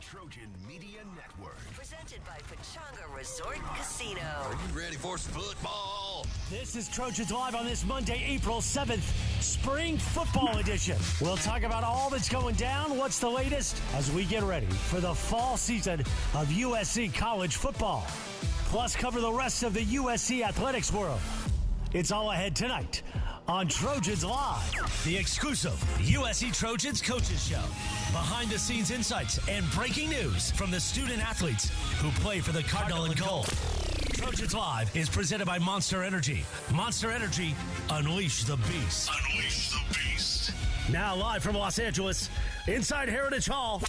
Trojan Media Network. Presented by Pechanga Resort Casino. Are you ready for some football? This is Trojans Live on this Monday, April 7th, Spring Football Edition. We'll talk about all that's going down, what's the latest, as we get ready for the fall season of USC college football. Plus, cover the rest of the USC athletics world. It's all ahead tonight on Trojans Live, the exclusive USC Trojans Coaches Show. Behind-the-scenes insights and breaking news from the student athletes who play for the Cardinal and Gold. Trojans Live is presented by Monster Energy. Monster Energy, unleash the beast. Unleash the beast. Now live from Los Angeles, inside Heritage Hall.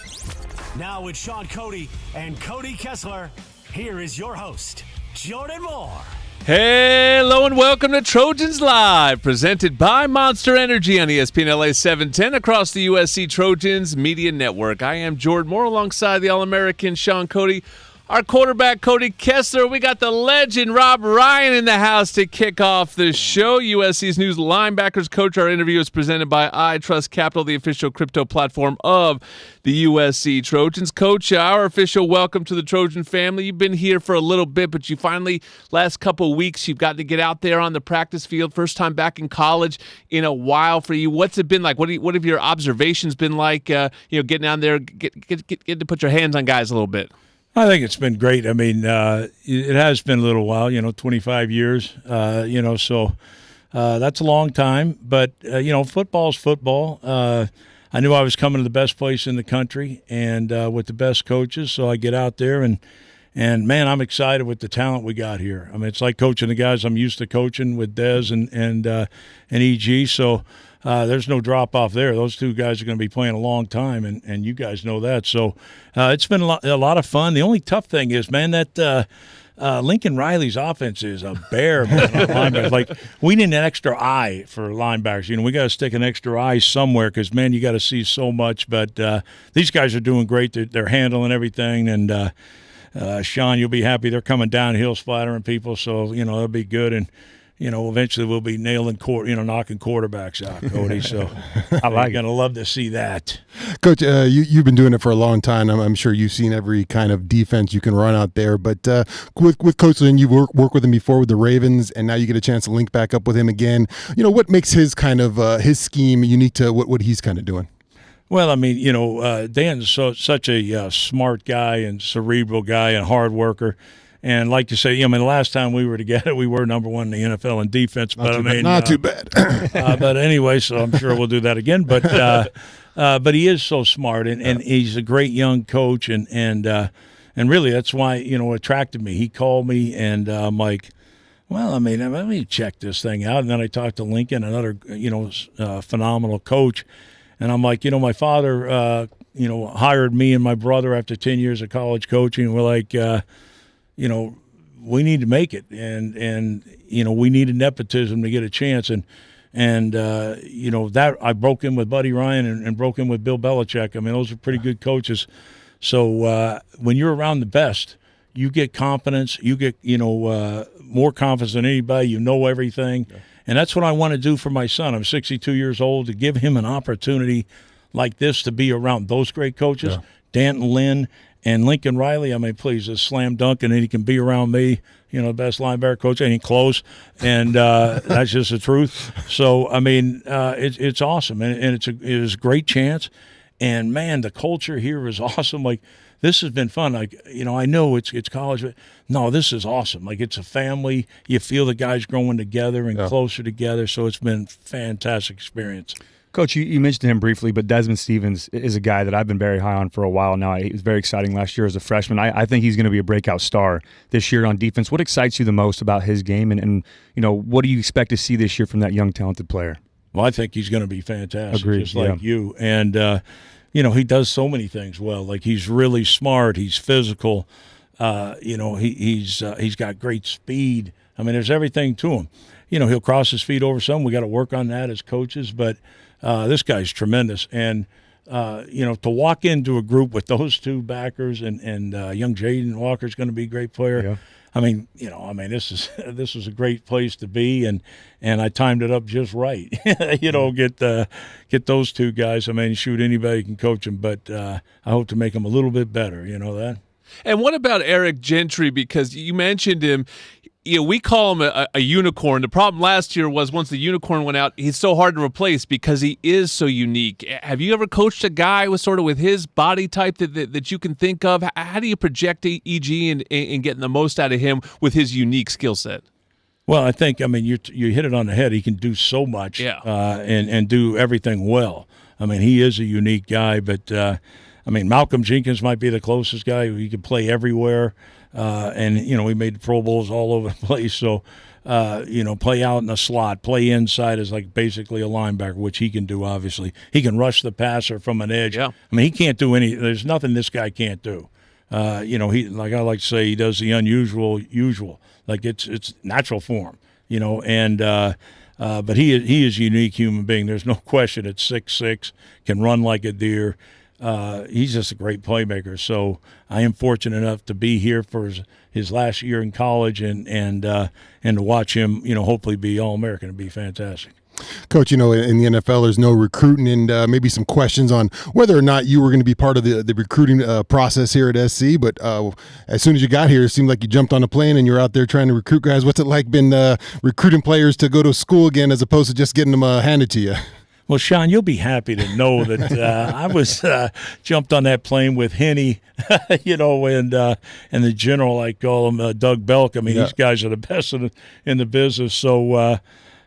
Now with Sean Cody and Cody Kessler, here is your host, Jordan Moore. Hello and welcome to Trojans Live, presented by Monster Energy on ESPN LA 710 across the USC Trojans Media Network. I am Jordan Moore alongside the All-American Sean Cody, our quarterback Cody Kessler. We got the legend Rob Ryan in the house to kick off the show. USC's new linebackers coach. Our interview is presented by I Trust Capital, the official crypto platform of the USC Trojans. Coach, our official welcome to the Trojan family. You've been here for a little bit, but you finally, last couple of weeks, you've gotten to get out there on the practice field. First time back in college in a while for you. What's it been like? What have your observations been like? Getting down there, getting to put your hands on guys a little bit. I think it's been great. I mean, it has been a little while, 25 years, so that's a long time. But, football's football. I knew I was coming to the best place in the country and with the best coaches, so I get out there and man, I'm excited with the talent we got here. I mean, it's like coaching the guys I'm used to coaching with Dez and EG, so there's no drop-off there. Those two guys are going to be playing a long time, and you guys know that. So it's been a lot of fun. The only tough thing is, man, that Lincoln Riley's offense is a bear, man, on linebackers. Like, we need an extra eye for linebackers. We got to stick an extra eye somewhere because, man, you got to see so much. But these guys are doing great. They're handling everything, and Sean, you'll be happy. They're coming downhill, splattering people, so, it'll be good. And eventually we'll be knocking quarterbacks out, Cody. So I'm going to love to see that. Coach, you've been doing it for a long time. I'm sure you've seen every kind of defense you can run out there. But with Coach Lynn, you've worked with him before with the Ravens, and now you get a chance to link back up with him again. What makes his kind of his scheme unique to what he's kind of doing? Well, I mean, Dan's such a smart guy and cerebral guy and hard worker. And like you say, the last time we were together, we were number one in the NFL in defense. Not too bad. But anyway, so I'm sure we'll do that again. But he is so smart, and he's a great young coach, and really that's why it attracted me. He called me, and I'm like, well, let me check this thing out. And then I talked to Lincoln, another phenomenal coach, and I'm like, my father hired me and my brother after 10 years of college coaching. And we're like, we need to make it, and we needed nepotism to get a chance, and that I broke in with Buddy Ryan and broke in with Bill Belichick. I mean, those are pretty good coaches. So when you're around the best, you get confidence. You get more confidence than anybody. You know everything, and that's what I want to do for my son. I'm 62 years old, to give him an opportunity like this to be around those great coaches, Danton Lynn and Lincoln Riley. I mean, please, a slam dunk, and then he can be around me, the best linebacker coach, ain't close, and that's just the truth. So, I mean, it's awesome, and it is a great chance, and, man, the culture here is awesome. Like, this has been fun. Like, I know it's college, but, no, this is awesome. Like, it's a family. You feel the guys growing together and closer together, so it's been a fantastic experience. Coach, you mentioned him briefly, but Desmond Stevens is a guy that I've been very high on for a while now. He was very exciting last year as a freshman. I think he's going to be a breakout star this year on defense. What excites you the most about his game, and what do you expect to see this year from that young, talented player? Well, I think he's going to be fantastic, Agreed, just like you. And, he does so many things well. Like, he's really smart. He's physical. He's got great speed. I mean, there's everything to him. He'll cross his feet over some. We got to work on that as coaches, but this guy's tremendous. And to walk into a group with those two backers and young Jaden Walker's going to be a great player. Yeah. This is a great place to be, and I timed it up just right. Get those two guys. Shoot, anybody can coach them, but I hope to make them a little bit better. You know that. And what about Eric Gentry? Because you mentioned him. We call him a unicorn. The problem last year was once the unicorn went out, he's so hard to replace because he is so unique. Have you ever coached a guy with his body type that you can think of? How do you project EG and getting the most out of him with his unique skill set? Well, I think, you hit it on the head. He can do so much and do everything well. He is a unique guy, but Malcolm Jenkins might be the closest guy. He can play everywhere. We made Pro Bowls all over the place. So, play out in the slot, play inside is like basically a linebacker, which he can do, obviously. He can rush the passer from an edge. Yeah. He can't do there's nothing this guy can't do. He, like I like to say, he does the unusual usual. Like it's natural form, but he is a unique human being. There's no question. At 6'6", can run like a deer. He's just a great playmaker. So I am fortunate enough to be here for his last year in college and to watch him, hopefully be All-American. It'd be fantastic. Coach, in the NFL, there's no recruiting, and maybe some questions on whether or not you were going to be part of the recruiting process here at SC. But as soon as you got here, it seemed like you jumped on a plane and you're out there trying to recruit guys. What's it like been recruiting players to go to school again as opposed to just getting them handed to you? Well, Sean, you'll be happy to know that I was jumped on that plane with Henny, and the general, I call him Doug Belk. These guys are the best in the business. So,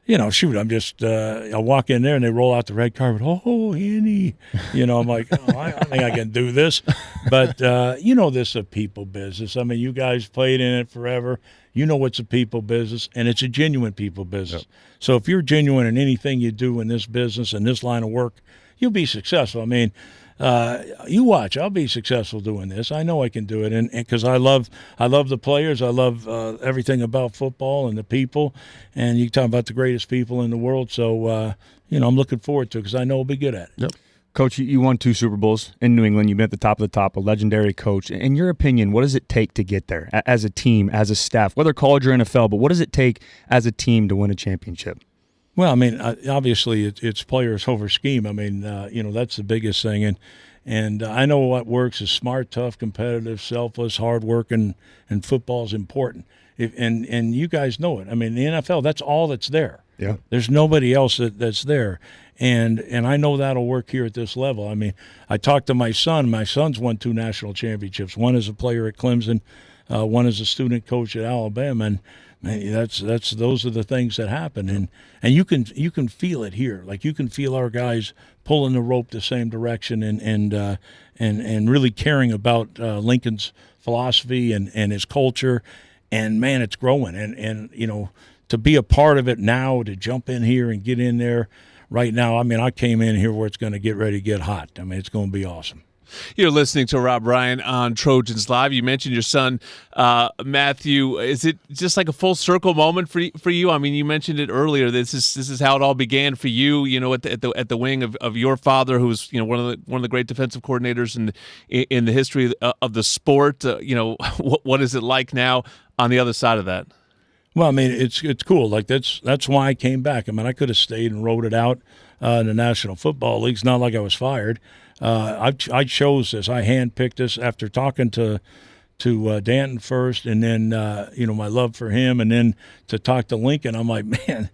I'm just I walk in there and they roll out the red carpet. Oh, Henny, I'm like, I think I can do this. But this is a people business. You guys played in it forever. It's a people business, and it's a genuine people business. Yep. So if you're genuine in anything you do in this business and this line of work, you'll be successful. You watch. I'll be successful doing this. I know I can do it, and because I love the players. I love everything about football and the people. And you talk about the greatest people in the world. So I'm looking forward to it because I know I'll be good at it. Yep. Coach, you won 2 Super Bowls in New England. You've been at the top of the top, a legendary coach. In your opinion, what does it take to get there as a team, as a staff, whether college or NFL, but what does it take as a team to win a championship? Well, obviously it's players over scheme. That's the biggest thing. And I know what works is smart, tough, competitive, selfless, hard work, and football is important. And you guys know it. In the NFL, that's all that's there. Yeah. There's nobody else that's there. And I know that'll work here at this level. I talked to my son. My son's won 2 national championships. One as a player at Clemson, one as a student coach at Alabama. And those are the things that happen. And you can feel it here. Like you can feel our guys pulling the rope the same direction and really caring about Lincoln's philosophy and his culture. And man, it's growing. And to be a part of it now, to jump in here and get in there right now. I came in here where it's going to get ready to get hot. It's going to be awesome. You're listening to Rob Ryan on Trojans Live. You mentioned your son, Matthew. Is it just like a full circle moment for you? You mentioned it earlier. This is how it all began for you. At the wing of your father, who's one of the great defensive coordinators in the history of the sport. What is it like now on the other side of that? Well, it's cool. Like that's why I came back. I could have stayed and rode it out in the National Football League. It's not like I was fired. I chose this. I handpicked this after talking to Danton first, and then my love for him, and then to talk to Lincoln. I'm like, man,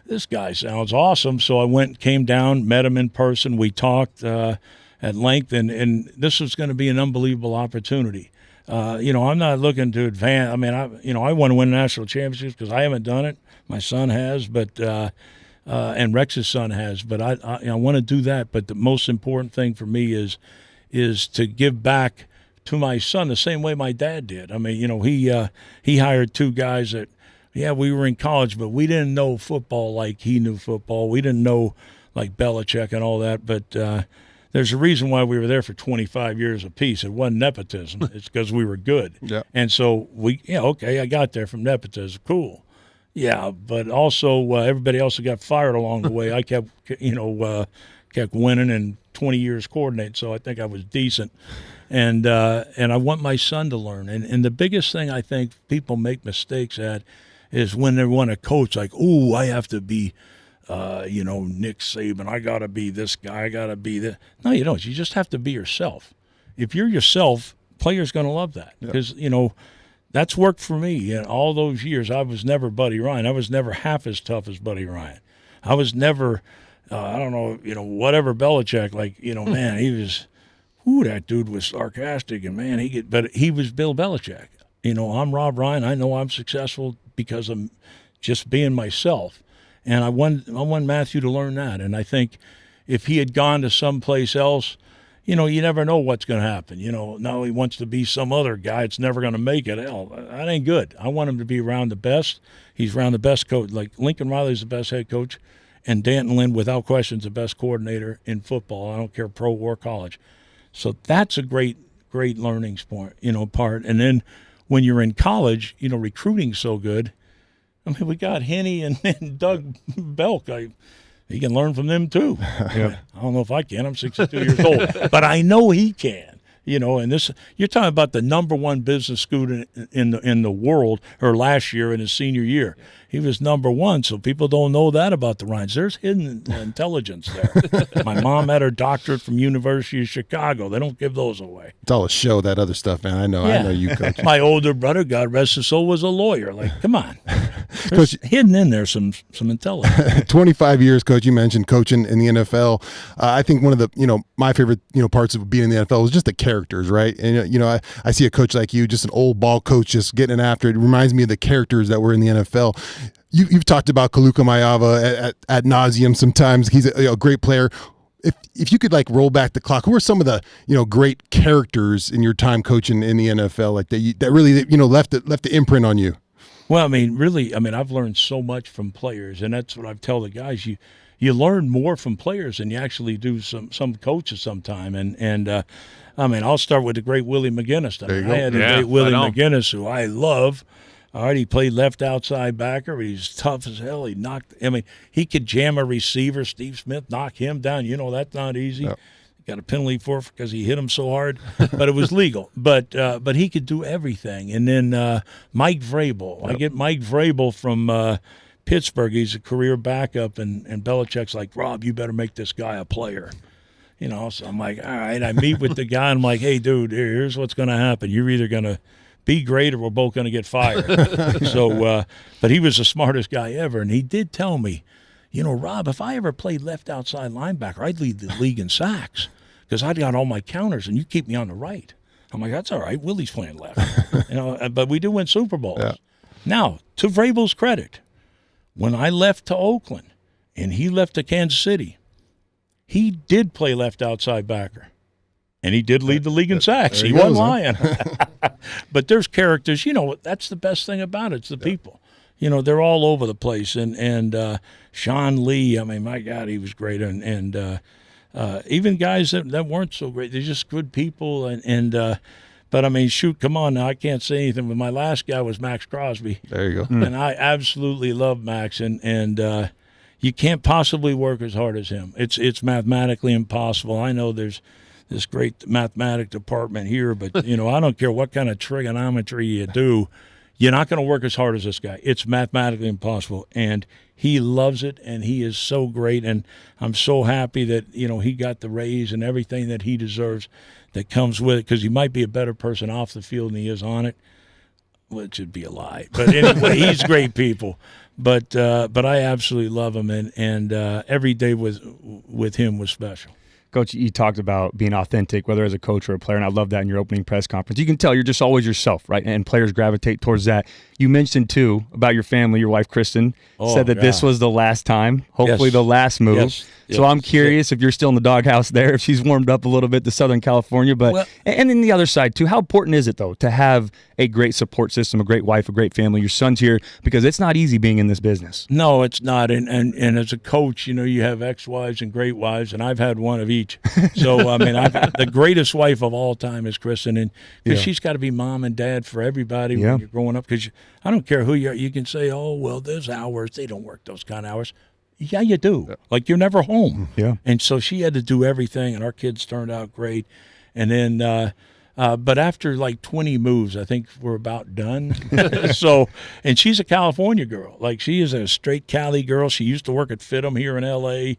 this guy sounds awesome. So I came down, met him in person. We talked at length, and this was going to be an unbelievable opportunity. I'm not looking to advance. I want to win national championships because I haven't done it. My son has, but and Rex's son has. But I want to do that. But the most important thing for me is to give back to my son the same way my dad did. He hired 2 guys that, we were in college, but we didn't know football like he knew football. We didn't know like Belichick and all that. But there's a reason why we were there for 25 years apiece. It wasn't nepotism. It's because we were good. Yeah. And so I got there from nepotism. Cool. Yeah, but also everybody else got fired along the way. I kept winning and 20 years coordinating, so I think I was decent. And I want my son to learn. And the biggest thing I think people make mistakes at is when they want to coach, like, ooh, I have to be, Nick Saban. I got to be this guy. I got to be that. No, you don't. You just have to be yourself. If you're yourself, players going to love that because, that's worked for me. In all those years, I was never Buddy Ryan. I was never half as tough as Buddy Ryan. I was never, whatever Belichick, man, he was, that dude was sarcastic and man, but he was Bill Belichick. I'm Rob Ryan. I know I'm successful because I'm just being myself. And I want Matthew to learn that. And I think if he had gone to someplace else, you never know what's going to happen. Now he wants to be some other guy. It's never going to make it. Hell, that ain't good. I want him to be around the best. He's around the best coach. Like Lincoln Riley's the best head coach, and Danton Lynn, without question, is the best coordinator in football. I don't care pro or college. So that's a great learning part. And then when you're in college, recruiting's so good. I mean, we got Henny and Doug Belk. He can learn from them too. Yeah. I don't know if I can. I'm 62 years old, but I know he can. And this, you're talking about the number one business student in the world, or last year in his senior year. He was number one, so people don't know that about the Ryans. There's hidden intelligence there. My mom had her doctorate from University of Chicago. They don't give those away. It's all a show, that other stuff, man. I know you, Coach. My older brother, God rest his soul, was a lawyer. Like, come on. There's hidden in there some intelligence. 25 years, Coach, you mentioned coaching in the NFL. I think one of the, my favorite, parts of being in the NFL was just the characters, right? And, I see a coach like you, just an old ball coach, just getting after it. It reminds me of the characters that were in the NFL. You've talked about Kaluka Mayava at nauseum sometimes. He's a great player. If you could roll back the clock, who are some of the great characters in your time coaching in the NFL that really left the imprint on you? Well, I've learned so much from players, and that's what I tell the guys. You learn more from players than you actually do some coaches sometime. And I'll start with the great Willie McGinnis. I had the great Willie McGinnis, who I love. All right, he played left outside backer. He's tough as hell. He could jam a receiver. Steve Smith, knock him down. That's not easy. Yep. Got a penalty for it because he hit him so hard, but it was legal. But he could do everything. And then Mike Vrabel. Yep. I get Mike Vrabel from Pittsburgh. He's a career backup, and Belichick's like, Rob, you better make this guy a player. So I'm like, all right. I meet with the guy, and I'm like, hey, dude, here's what's going to happen. You're either going to be great or we're both going to get fired. But he was the smartest guy ever, and he did tell me, Rob, if I ever played left outside linebacker, I'd lead the league in sacks because I'd got all my counters, and you keep me on the right. I'm like, that's all right. Willie's playing left. But we do win Super Bowls. Yeah. Now, to Vrabel's credit, when I left to Oakland and he left to Kansas City, he did play left outside backer. And he did lead the league in sacks. He wasn't lying. But there's characters. That's the best thing about it. It's the people. They're all over the place. And Sean Lee, my God, he was great. And even guys that weren't so great, they're just good people. But, shoot, come on now. I can't say anything. But my last guy was Max Crosby. There you go. And I absolutely love Max. And you can't possibly work as hard as him. It's mathematically impossible. I know there's this great mathematic department here, but, I don't care what kind of trigonometry you do. You're not going to work as hard as this guy. It's mathematically impossible. And he loves it, and he is so great. And I'm so happy that, he got the raise and everything that he deserves that comes with it, because he might be a better person off the field than he is on it, which would be a lie. But anyway, he's great people. But I absolutely love him, and every day with him was special. Coach, you talked about being authentic, whether as a coach or a player, and I love that in your opening press conference. You can tell you're just always yourself, right? And players gravitate towards that. You mentioned, too, about your family. Your wife, Kristen, said that this was the last time, hopefully the last move. Yes. So I'm curious if you're still in the doghouse there, if she's warmed up a little bit to Southern California. And then the other side, too, how important is it, though, to have a great support system, a great wife, a great family? Your son's here, because it's not easy being in this business. No, it's not. And as a coach, you have ex-wives and great wives, and I've had one of each. So, the greatest wife of all time is Kristen, and because she's got to be mom and dad for everybody when you're growing up. Because I don't care who you are. You can say, oh, well, there's hours. They don't work those kind of hours. Yeah, you do. Like, you're never home. Yeah. And so she had to do everything, and our kids turned out great. And then, but after like 20 moves, I think we're about done. So, and she's a California girl. Like, she is a straight Cali girl. She used to work at Fitum here in L.A.,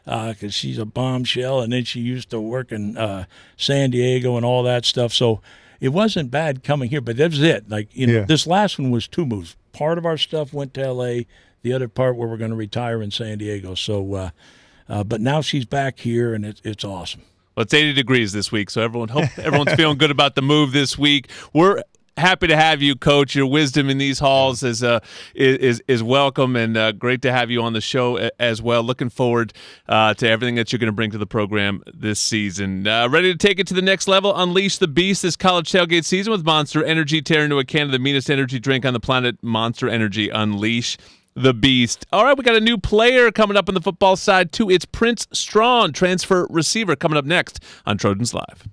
because she's a bombshell, and then she used to work in San Diego and all that stuff. So it wasn't bad coming here, but that was it. Like, this last one was 2 moves. Part of our stuff went to L.A., the other part where we're going to retire in San Diego. So, but now she's back here, and it's awesome. Well, it's 80 degrees this week, so everyone's feeling good about the move this week. We're happy to have you, Coach. Your wisdom in these halls is welcome, and great to have you on the show as well. Looking forward to everything that you're going to bring to the program this season. Ready to take it to the next level? Unleash the beast this college tailgate season with Monster Energy. Tear into a can of the meanest energy drink on the planet. Monster Energy. Unleash the beast. All right, we got a new player coming up on the football side, too. It's Prince Strachan, transfer receiver, coming up next on Trojans Live.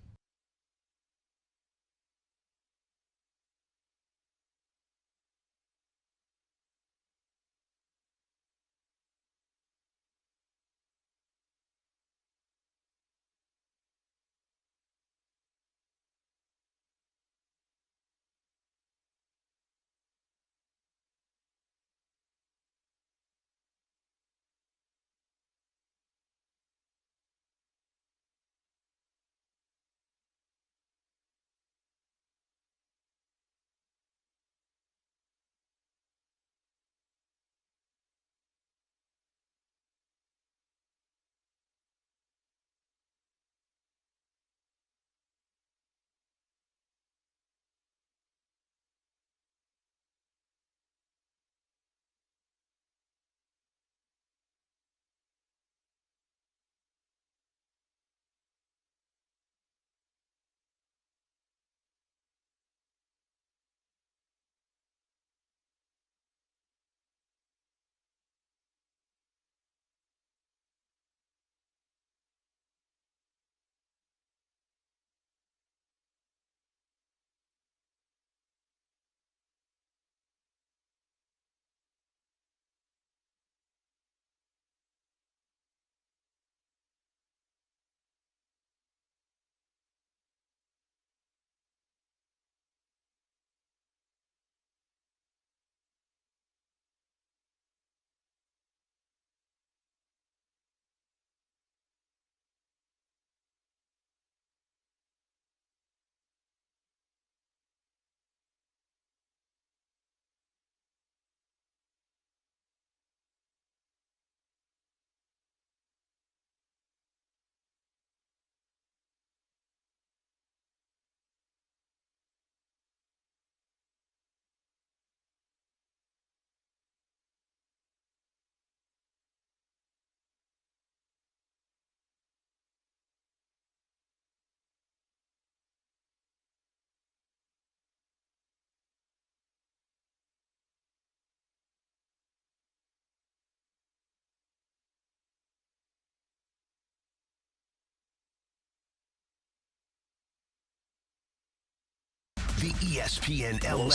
The ESPN LA.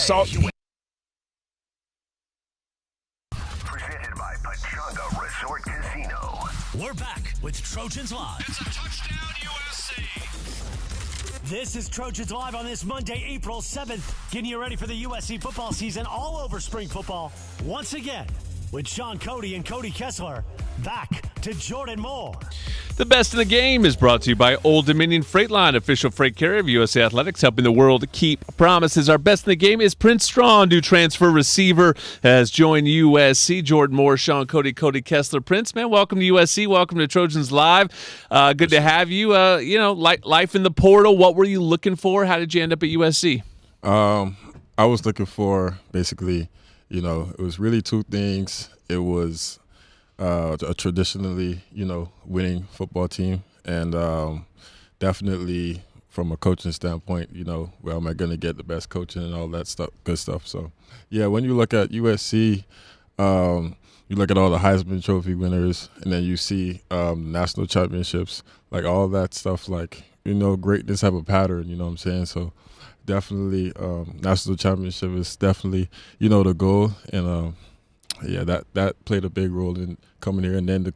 Presented by Pachanga Resort Casino. We're back with Trojans Live. It's a touchdown, USC. This is Trojans Live on this Monday, April 7th, getting you ready for the USC football season all over spring football. Once again, with Sean Cody and Cody Kessler, back to Jordan Moore. The Best in the Game is brought to you by Old Dominion Freight Line, official freight carrier of USA Athletics, helping the world keep promises. Our Best in the Game is Prince Strachan, new transfer receiver, has joined USC. Jordan Moore, Sean Cody, Cody Kessler. Prince, man, welcome to USC. Welcome to Trojans Live. Good to have you. Life in the portal, what were you looking for? How did you end up at USC? I was looking for basically, it was really 2 things. It was a traditionally, winning football team, and definitely from a coaching standpoint, where am I going to get the best coaching and all that stuff, good stuff. So, yeah, when you look at USC, you look at all the Heisman Trophy winners, and then you see national championships, like all that stuff, like, greatness have a pattern, you know what I'm saying? So definitely national championship is definitely, the goal, and yeah, that played a big role in coming here. And then the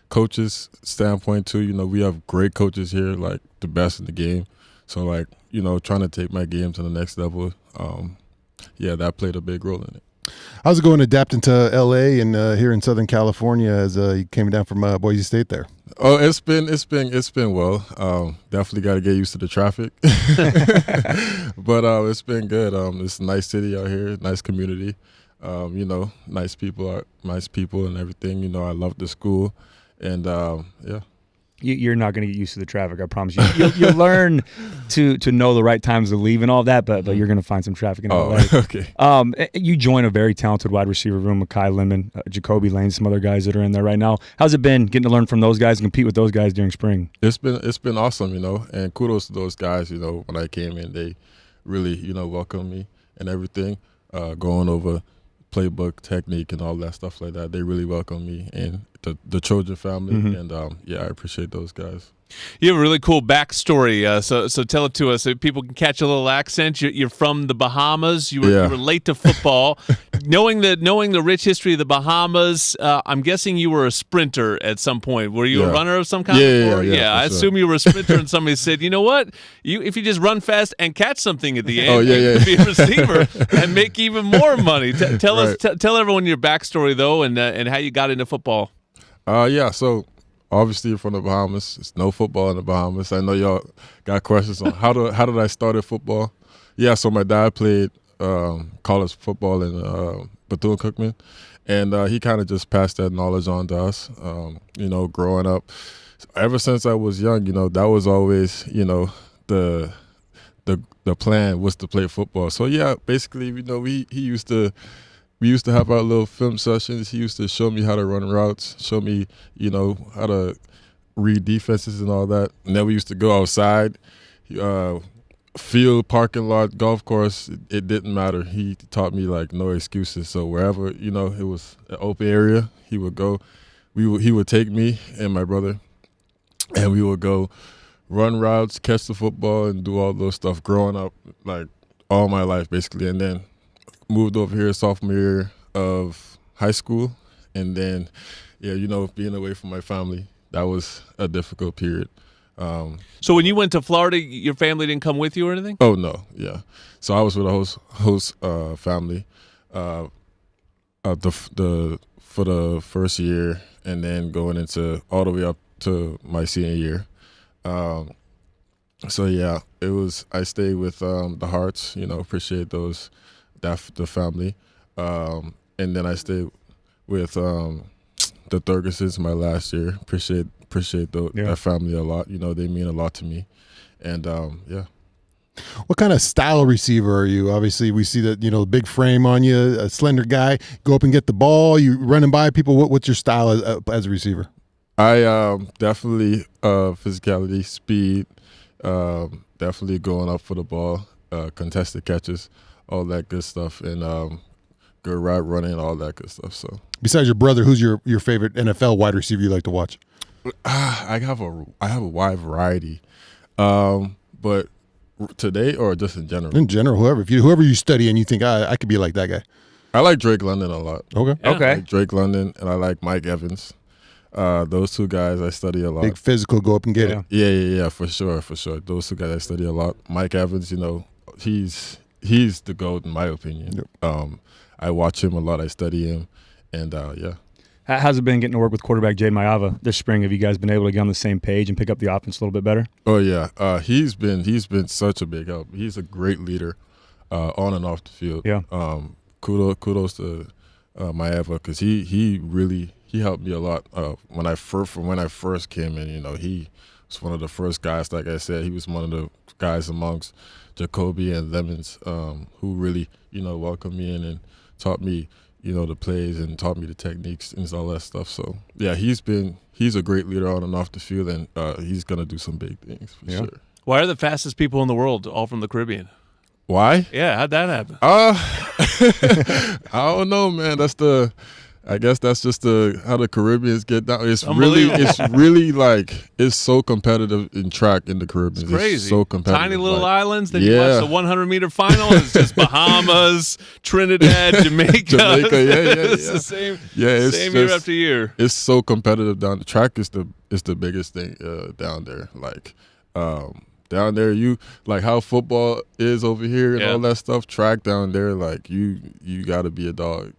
coaches standpoint too. You know, we have great coaches here, like the best in the game. So like, you know, trying to take my game to the next level. Yeah, that played a big role in it. How's it going adapting to LA and here in Southern California as you came down from Boise State there? Oh, it's been well. Definitely got to get used to the traffic, but it's been good. It's a nice city out here, nice community. You know, nice people and everything. You know, I love the school, and yeah. You're not going to get used to the traffic, I promise you. You'll learn to know the right times to leave and all that, but you're going to find some traffic in LA. Okay. You join a very talented wide receiver room with Kai Lemon, Jacoby Lane, some other guys that are in there right now. How's it been getting to learn from those guys and compete with those guys during spring? It's been awesome, you know, and kudos to those guys. You know, when I came in, they really, you know, welcomed me and everything, going over playbook technique and all that stuff like that. They really welcomed me and the Trojan family, and yeah, I appreciate those guys. You have a really cool backstory, so tell it to us so people can catch a little accent. You're from the Bahamas. You were late to football. knowing the rich history of the Bahamas, I'm guessing you were a sprinter at some point. Were you a runner of some kind? Yeah. I assume you were a sprinter, and somebody said, you know what? If you just run fast and catch something at the end, you could be a receiver and make even more money. Tell everyone your backstory though, and how you got into football. Yeah, so obviously you're from the Bahamas. There's no football in the Bahamas. I know y'all got questions on how did I start at football. Yeah, so my dad played college football in Bethune-Cookman, and he kind of just passed that knowledge on to us. You know, growing up, ever since I was young, you know, that was always, you know, the plan was to play football. So yeah, basically, you know, we used to have our little film sessions. He used to show me how to run routes, show me, you know, how to read defenses and all that. And then we used to go outside, field, parking lot, golf course. It didn't matter. He taught me, like, no excuses. So wherever, you know, it was an open area, he would go. He would take me and my brother, and we would go run routes, catch the football, and do all those stuff growing up, like, all my life, basically. And then moved over here sophomore year of high school, and then, yeah, you know, being away from my family, that was a difficult period. So when you went to Florida, your family didn't come with you or anything? Oh no, yeah. So I was with a host family, for the first year, and then going into all the way up to my senior year. So yeah, it was. I stayed with the Hearts. You know, appreciate those. The family, and then I stayed with the Thurgesons my last year. Appreciate that family a lot. You know, they mean a lot to me, and yeah. What kind of style receiver are you? Obviously, we see that, you know, big frame on you, a slender guy. Go up and get the ball. You running by people. What's your style as a receiver? I definitely physicality, speed, definitely going up for the ball, contested catches, all that good stuff, and good route running, all that good stuff. So, besides your brother, who's your favorite NFL wide receiver you like to watch? I have a wide variety, but today or just in general? In general, whoever you study and you think I could be like that guy. I like Drake London a lot. Okay. Yeah. Okay. I like Drake London, and I like Mike Evans. Those two guys I study a lot. Big physical, go up and get it. Yeah, for sure. Those two guys I study a lot. Mike Evans, you know, he's the GOAT in my opinion. Yep. I watch him a lot. I study him, and yeah. How's it been getting to work with quarterback Jade Maiava this spring? Have you guys been able to get on the same page and pick up the offense a little bit better? Oh yeah, he's been such a big help. He's a great leader, on and off the field. Yeah. Kudos to Maiava, because he really helped me a lot. When I first came in, you know, he was one of the first guys. Like I said, he was one of the guys amongst Jacoby and Lemons, who really, you know, welcomed me in and taught me, you know, the plays and taught me the techniques and all that stuff. So yeah, he's a great leader on and off the field, and he's gonna do some big things for sure. Why are the fastest people in the world all from the Caribbean? Why? Yeah, how'd that happen? I don't know, man. I guess that's just how the Caribbeans get down. It's Unbelievable. really like it's so competitive in track in the Caribbean. It's crazy. It's so competitive. Tiny little like, islands. Then you watch the 100-meter final. It's just Bahamas, Trinidad, Jamaica. It's the same. Yeah, it's same just, year after year. It's so competitive down the track. Is the biggest thing down there. Like. Down there, you like how football is over here and all that stuff. Track down there, like you got to be a dog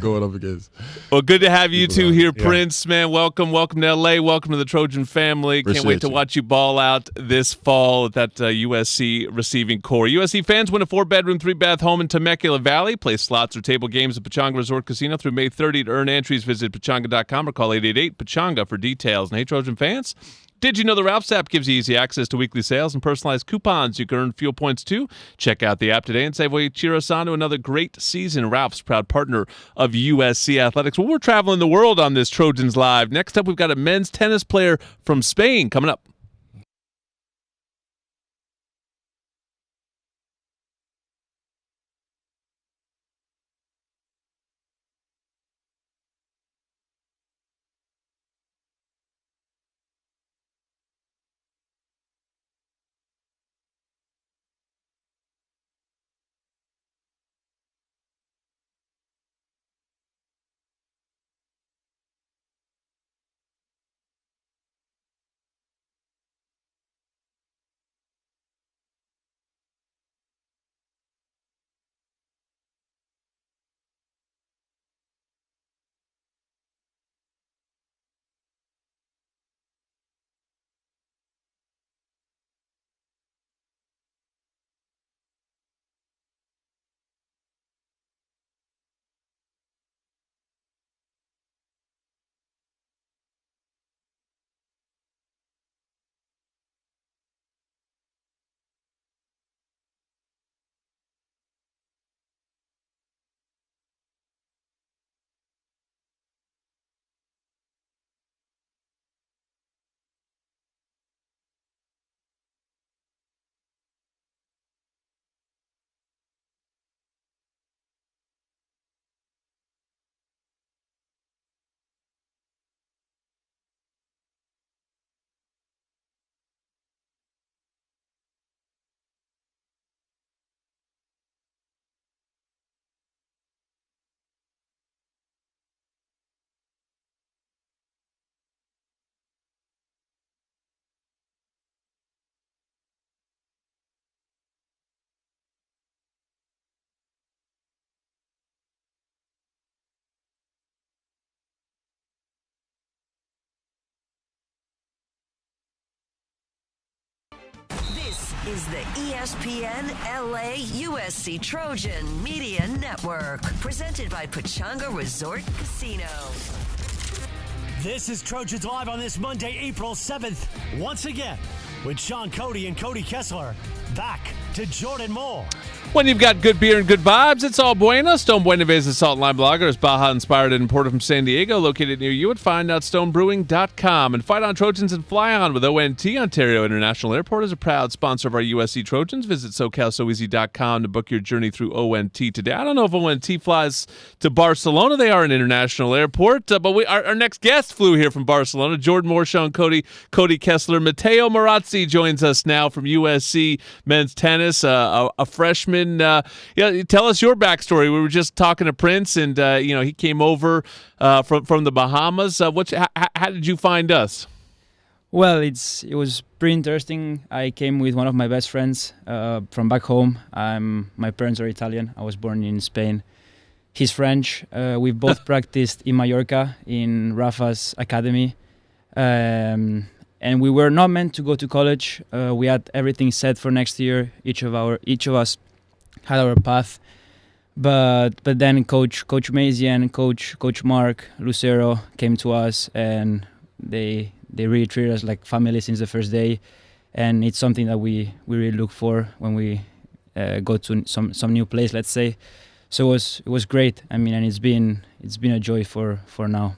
going up against. Well, good to have you two here, Prince. Man, welcome to LA. Welcome to the Trojan family. Can't wait to watch you ball out this fall at that USC receiving core. USC fans win a 4-bedroom, 3-bath home in Temecula Valley. Play slots or table games at Pechanga Resort Casino through May 30. To earn entries, visit pechanga.com or call 888-PECHANGA for details. And hey, Trojan fans, did you know the Ralph's app gives you easy access to weekly sales and personalized coupons? You can earn fuel points too. Check out the app today and save while you cheer us on to another great season. Ralph's, proud partner of USC Athletics. Well, we're traveling the world on this Trojans Live. Next up, we've got a men's tennis player from Spain coming up. This is the ESPN LA USC Trojan Media Network, presented by Pechanga Resort Casino. This is Trojans Live on this Monday, April 7th. Once again, with Sean Cody and Cody Kessler. Back to Jordan Moore. When you've got good beer and good vibes, it's all bueno. Stone Buenaventura Salt and Lime Lager is Baja-inspired and imported from San Diego, located near you at findoutstonebrewing.com. And Fight on Trojans and Fly On with ONT. Ontario International Airport is a proud sponsor of our USC Trojans. Visit SoCalSoEasy.com to book your journey through ONT today. I don't know if ONT flies to Barcelona. They are an international airport. But our next guest flew here from Barcelona. Jordan Moore, Sean Cody, Cody Kessler. Matteo Morazzi joins us now from USC men's tennis, a freshman. Tell us your backstory. We were just talking to Prince, and he came over from the Bahamas. How did you find us? Well, it was pretty interesting. I came with one of my best friends from back home. My parents are Italian. I was born in Spain. He's French. We both practiced in Mallorca in Rafa's academy. And we were not meant to go to college. We had everything set for next year. Each of us had our path, but then Coach Maisie and Coach Mark Lucero came to us, and they really treated us like family since the first day, and it's something that we really look for when we go to some new place, let's say. So it was great. I mean, and it's been a joy for now.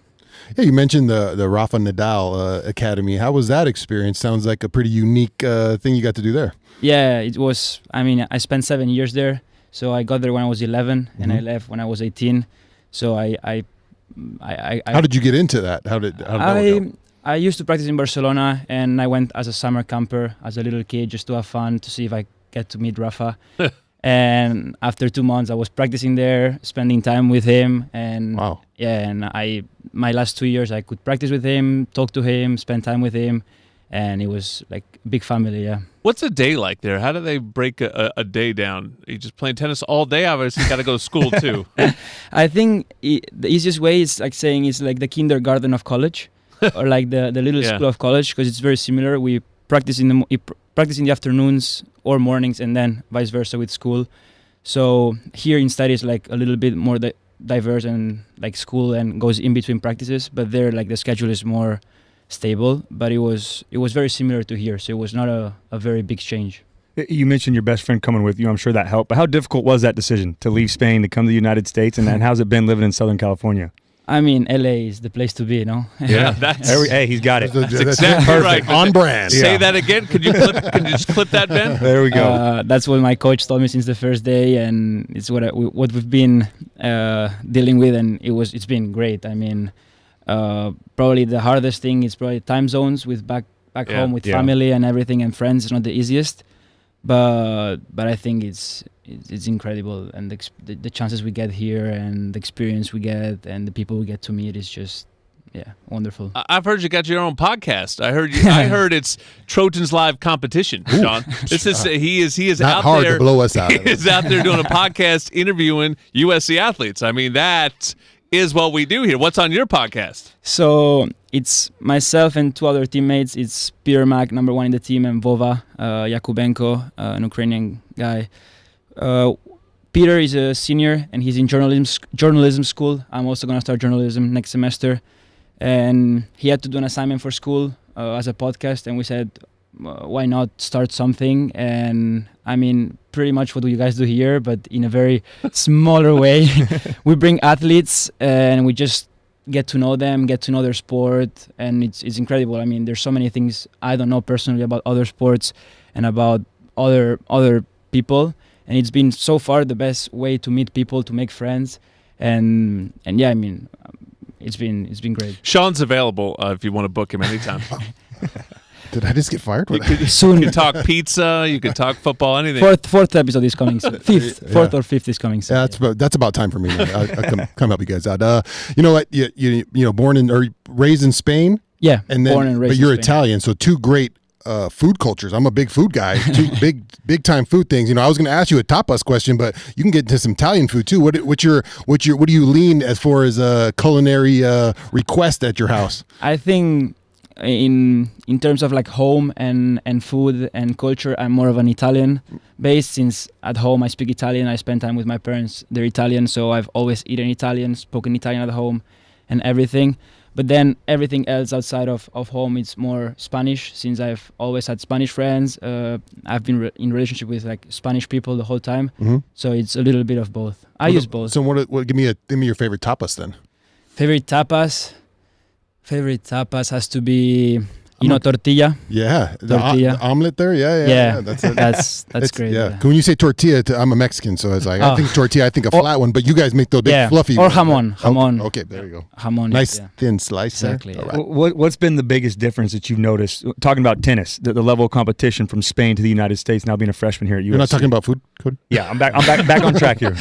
Yeah, you mentioned the Rafa Nadal Academy. How was that experience? Sounds like a pretty unique thing you got to do there. Yeah, it was. I mean, I spent 7 years there. So I got there when I was 11, and I left when I was 18. So I How did you get into that? How did that work out? I used to practice in Barcelona, and I went as a summer camper as a little kid just to have fun, to see if I get to meet Rafa. And after 2 months, I was practicing there, spending time with him, and Wow. yeah, and my last 2 years I could practice with him, talk to him, spend time with him, and it was like a big family. Yeah. What's a day like there? How do they break a day down? Are you just playing tennis all day? Obviously, you got to go to school too. I think the easiest way is like saying it's like the kindergarten of college, or like the little Yeah. school of college, because it's very similar. We practice in the afternoons or mornings, and then vice versa with school. So here instead is like a little bit more diverse, and like school and goes in between practices. But there, like the schedule is more stable. But it was very similar to here, so it was not a very big change. You mentioned your best friend coming with you. I'm sure that helped. But how difficult was that decision to leave Spain to come to the United States? And how's it been living in Southern California? I mean, LA is the place to be, no? Yeah, that's Hey, he's got it. That's exactly right. On brand. Say Yeah. that again. Could you just clip that, Ben? There we go. That's what my coach told me since the first day, and it's what we've been dealing with, and it's been great. I mean, probably the hardest thing is probably time zones with back home with family and everything and friends. It's not the easiest, but I think it's incredible, and the chances we get here and the experience we get and the people we get to meet is just wonderful. I've heard you got your own podcast. I heard it's Trojans Live competition, Sean. He is Not out hard there to blow us out. He is out there doing a podcast interviewing USC athletes. I mean, that is what we do here. What's on your podcast? So it's myself and 2 other teammates. It's Peter Mack, number 1 in the team, and Vova Yakubenko, an Ukrainian guy. Peter is a senior and he's in journalism school. I'm also going to start journalism next semester. And he had to do an assignment for school as a podcast, and we said, why not start something? And I mean, pretty much what you guys do here, but in a very smaller way. We bring athletes and we just get to know them, get to know their sport, and it's incredible. I mean, there's so many things I don't know personally about other sports and about other people, and it's been so far the best way to meet people, to make friends, and yeah, I mean, it's been great. Sean's available if you want to book him anytime. Did I just get fired? Soon. You can talk pizza, you can talk football, anything. Fourth episode is coming soon. Fourth or fifth is coming soon. Yeah, that's about time for me. I'll come help you guys out. You know what? You know, born in or raised in Spain. Yeah, and then born and raised but you're in Spain. Italian, so 2 great food cultures. I'm a big food guy. 2 big time food things. You know, I was going to ask you a tapas question, but you can get into some Italian food too. What do you lean as far as a culinary request at your house? I think in terms of like home and food and culture, I'm more of an Italian based, since at home I speak Italian. I spend time with my parents, they're Italian, so I've always eaten Italian, spoken Italian at home and everything. But then everything else outside of home, it's more Spanish, since I've always had Spanish friends. I've been in relationship with like Spanish people the whole time, so it's a little bit of both. I use both. So what? Give me your favorite tapas then. Favorite tapas has to be, tortilla. Yeah, Tortilla. the omelet there. Yeah. That's great. Yeah. When you say tortilla, I'm a Mexican, so it's like I think tortilla. I think a flat one, but you guys make the big fluffy. Or one. jamon. Okay, there you go. Jamon. Nice thin slice. Exactly. There. Yeah. All right. What's been the biggest difference that you've noticed, talking about tennis, the level of competition from Spain to the United States, now being a freshman here at USC? You're not talking about food, Cody? Yeah, I'm back on track here.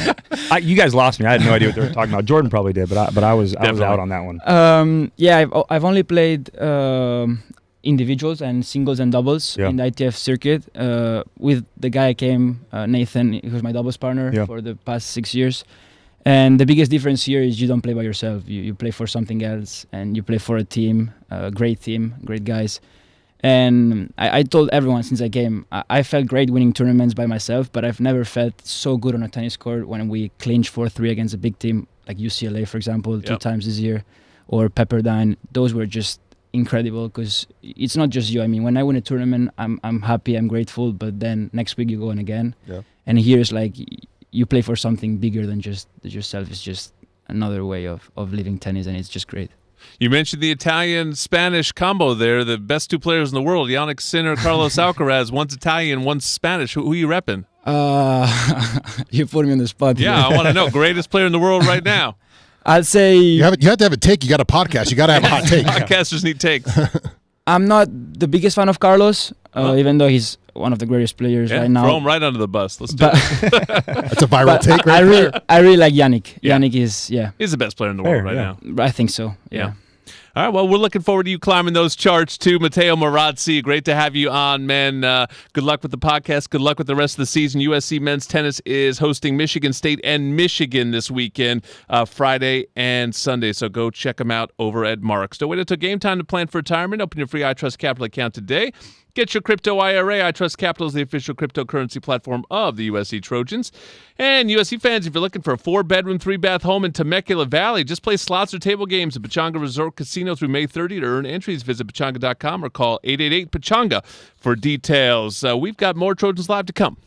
You guys lost me. I had no idea what they were talking about. Jordan probably did, but I was out on that one. I've only played individuals and singles and doubles in the ITF circuit with the guy I came, Nathan, who was my doubles partner for the past 6 years. And the biggest difference here is you don't play by yourself. You play for something else, and you play for a team, great guys. And I told everyone since I came, I felt great winning tournaments by myself, but I've never felt so good on a tennis court when we clinched 4-3 against a big team like UCLA, for example, 2 times this year, or Pepperdine. Those were just incredible, because it's not just you. I mean, when I win a tournament, I'm happy, I'm grateful, but then next week you go on again. Yeah. And here it's like you play for something bigger than just yourself. It's just another way of living tennis, and it's just great. You mentioned the Italian-Spanish combo there, the best 2 players in the world, Yannick Sinner, Carlos Alcaraz. One's Italian, one's Spanish. Who are you repping? You put me on the spot. Yeah, I want to know. Greatest player in the world right now. I'll say You have to have a take. You got a podcast. You got to have a hot take. Podcasters need takes. I'm not the biggest fan of Carlos, even though he's one of the greatest players right now. Throw him right under the bus. Let's do it. That's a viral take right there. I really like Yannick. Yeah. Yannick is, He's the best player in the world now. I think so, yeah. All right, well, we're looking forward to you climbing those charts too, Matteo Morazzi. Great to have you on, man. Good luck with the podcast. Good luck with the rest of the season. USC men's tennis is hosting Michigan State and Michigan this weekend, Friday and Sunday. So go check them out over at Marks. Don't wait until game time to plan for retirement. Open your free iTrust Capital account today. Get your crypto IRA. iTrust Capital is the official cryptocurrency platform of the USC Trojans. And USC fans, if you're looking for a 4-bedroom, 3-bath home in Temecula Valley, just play slots or table games at Pechanga Resort Casino through May 30. To earn entries, visit pechanga.com or call 888-PECHANGA for details. We've got more Trojans Live to come.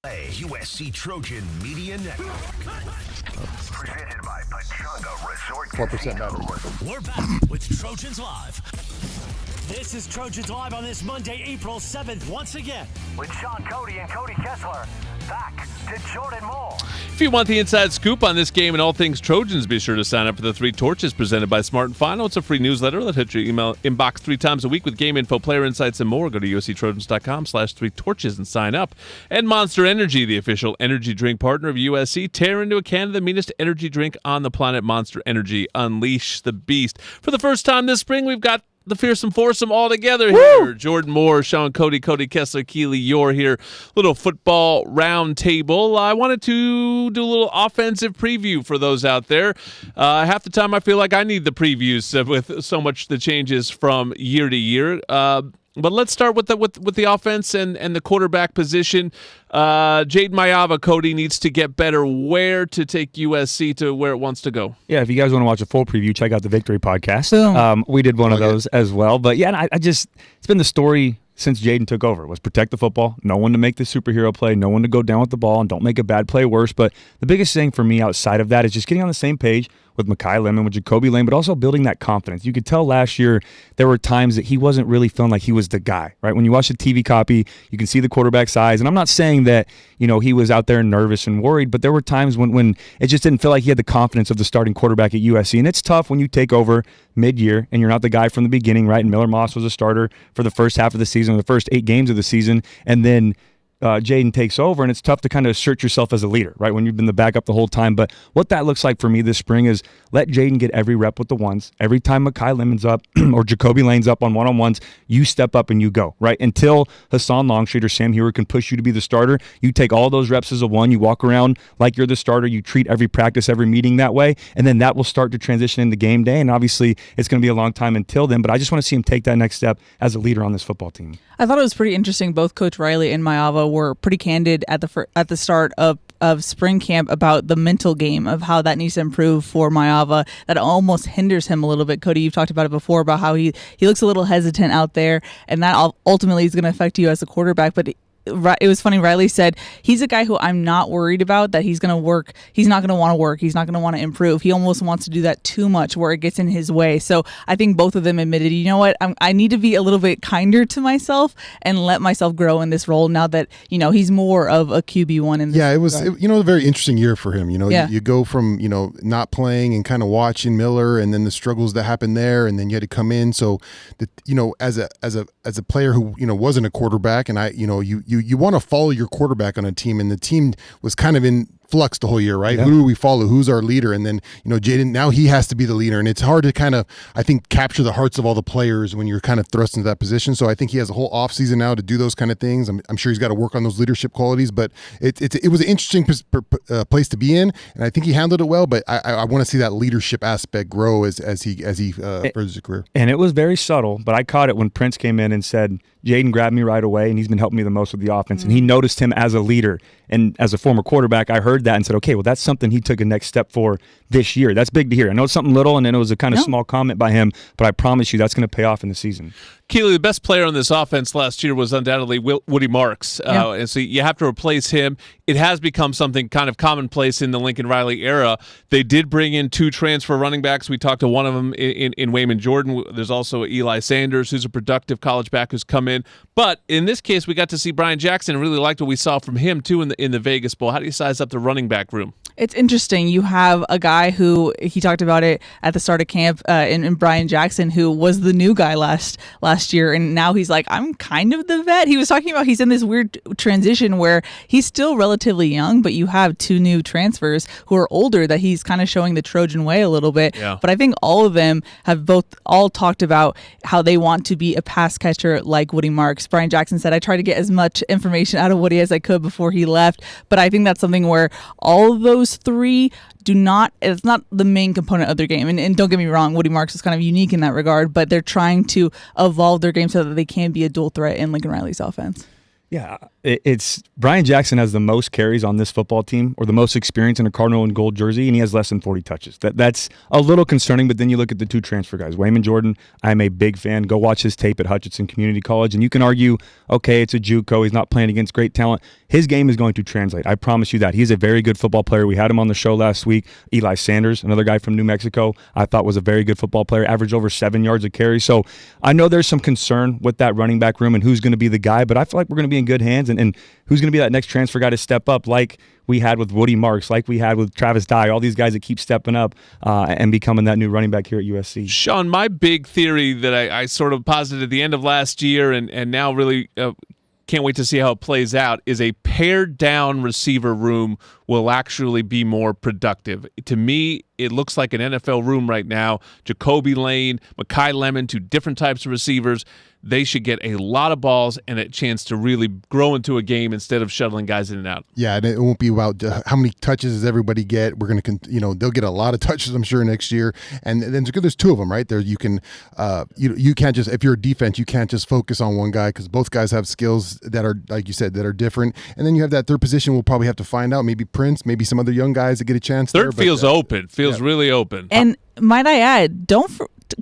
USC Trojan Media Network. Presented by Pechanga Resort 4% battery. We're back with Trojans Live. This is Trojans Live on this Monday, April 7th, once again. With Sean Cody and Cody Kessler. Back to Jordan Moore. If you want the inside scoop on this game and all things Trojans, be sure to sign up for the 3 Torches presented by Smart and Final. It's a free newsletter that hits your email inbox 3 times a week with game info, player insights, and more. Go to usctrojans.com/3torches and sign up. And Monster Energy, the official energy drink partner of USC. Tear into a can of the meanest energy drink on the planet. Monster Energy. Unleash the beast. For the first time this spring, we've got the fearsome foursome all together here. Jordan Moore, Sean Cody, Cody Kessler, Keely, you're here. Little football round table. I wanted to do a little offensive preview for those out there. Half the time I feel like I need the previews with so much the changes from year to year. But let's start with the offense and the quarterback position. Jaden Mayava, Cody, needs to get better. Where to take USC to where it wants to go? Yeah, if you guys want to watch a full preview, check out the Victory podcast. We did one of those as well. But yeah, I just it's been the story since Jaden took over was protect the football, no one to make the superhero play, no one to go down with the ball, and don't make a bad play worse. But the biggest thing for me outside of that is just getting on the same page with Mekhi Lemon, with Jacoby Lane, but also building that confidence. You could tell last year there were times that he wasn't really feeling like he was the guy, right? When you watch the TV copy, you can see the quarterback's eyes. And I'm not saying that, he was out there nervous and worried, but there were times when it just didn't feel like he had the confidence of the starting quarterback at USC. And it's tough when you take over mid-year and you're not the guy from the beginning, right? And Miller Moss was a starter for the first half of the season, the first 8 games of the season, and then Jaden takes over, and it's tough to kind of assert yourself as a leader, right, when you've been the backup the whole time. But what that looks like for me this spring is let Jaden get every rep with the ones. Every time Mekhi Lemon's up or Jacoby Lane's up on one-on-ones, you step up and you go, right? Until Hassan Longstreet or Sam Hewer can push you to be the starter, you take all those reps as a one, you walk around like you're the starter, you treat every practice, every meeting that way, and then that will start to transition into game day. And obviously, it's going to be a long time until then, but I just want to see him take that next step as a leader on this football team. I thought it was pretty interesting. Both Coach Riley and Maava were pretty candid at the start of spring camp about the mental game, of how that needs to improve for Maava. That almost hinders him a little bit. Cody, you've talked about it before, about how he looks a little hesitant out there, and that ultimately is going to affect you as a quarterback. But it was funny. Riley said he's a guy who I'm not worried about that he's going to work. He's not going to want to work. He's not going to want to improve. He almost wants to do that too much where it gets in his way. So I think both of them admitted, you know what, I need to be a little bit kinder to myself and let myself grow in this role now that, he's more of a QB1 in this. Yeah, it was, a very interesting year for him. You go from, not playing and kind of watching Miller, and then the struggles that happened there, and then you had to come in. So, as a player who, wasn't a quarterback, and you want to follow your quarterback on a team, and the team was kind of in flux the whole year, right? Yeah. Who do we follow? Who's our leader? And then, Jaden, now he has to be the leader, and it's hard to kind of, I think, capture the hearts of all the players when you're kind of thrust into that position. So I think he has a whole offseason now to do those kind of things. I'm sure he's got to work on those leadership qualities, but it was an interesting place to be in, and I think he handled it well, but I want to see that leadership aspect grow as he furthers his career. And it was very subtle, but I caught it when Prince came in and said, Jaden grabbed me right away, and he's been helping me the most with the offense. And he noticed him as a leader. And as a former quarterback, I heard that and said, okay, well, that's something he took a next step for this year. That's big to hear. I know it's something little, and then it was a kind of small comment by him, but I promise you that's going to pay off in the season. Keely, the best player on this offense last year was undoubtedly Woody Marks. And so you have to replace him. It has become something kind of commonplace in the Lincoln Riley era. They did bring in 2 transfer running backs. We talked to one of them in Wayman Jordan. There's also Eli Sanders, who's a productive college back who's come in. But in this case, we got to see Brian Jackson and really liked what we saw from him, too, in the Vegas Bowl. How do you size up the running back room? It's interesting. You have a guy who, he talked about it at the start of camp, in Brian Jackson, who was the new guy last year, and now he's like, I'm kind of the vet. He was talking about he's in this weird transition where he's still relatively young, but you have 2 new transfers who are older that he's kind of showing the Trojan way a little bit. Yeah. But I think all of them have all talked about how they want to be a pass catcher like Woody Marks. Brian Jackson said, I tried to get as much information out of Woody as I could before he left, but I think that's something where all of those 3 it's not the main component of their game. And don't get me wrong, Woody Marks is kind of unique in that regard, but they're trying to evolve their game so that they can be a dual threat in Lincoln Riley's offense. Yeah, it's Brian Jackson has the most carries on this football team, or the most experience in a Cardinal and gold jersey, and he has less than 40 touches. That's a little concerning, but then you look at the 2 transfer guys. Wayman Jordan, I'm a big fan. Go watch his tape at Hutchinson Community College, and you can argue, okay, it's a JUCO. He's not playing against great talent. His game is going to translate. I promise you that. He's a very good football player. We had him on the show last week. Eli Sanders, another guy from New Mexico, I thought was a very good football player, averaged over 7 yards a carry. So I know there's some concern with that running back room and who's going to be the guy, but I feel like we're going to be in good hands, and who's going to be that next transfer guy to step up, like we had with Woody Marks, like we had with Travis Dye, all these guys that keep stepping up and becoming that new running back here at USC. Sean, my big theory that I sort of posited at the end of last year and now really can't wait to see how it plays out is a pared down receiver room will actually be more productive. To me, it looks like an NFL room right now. Jacoby Lane, Mekhi Lemon, 2 different types of receivers. They should get a lot of balls and a chance to really grow into a game instead of shuttling guys in and out. Yeah, and it won't be about how many touches does everybody get. We're going to, they'll get a lot of touches, I'm sure, next year. And then there's 2 of them, right? There you can, you can't just, if you're a defense, you can't just focus on one guy because both guys have skills that are, like you said, that are different. And then you have that third position we'll probably have to find out. Maybe Prince, maybe some other young guys that get a chance. Third feels open, feels really open. And might I add, don't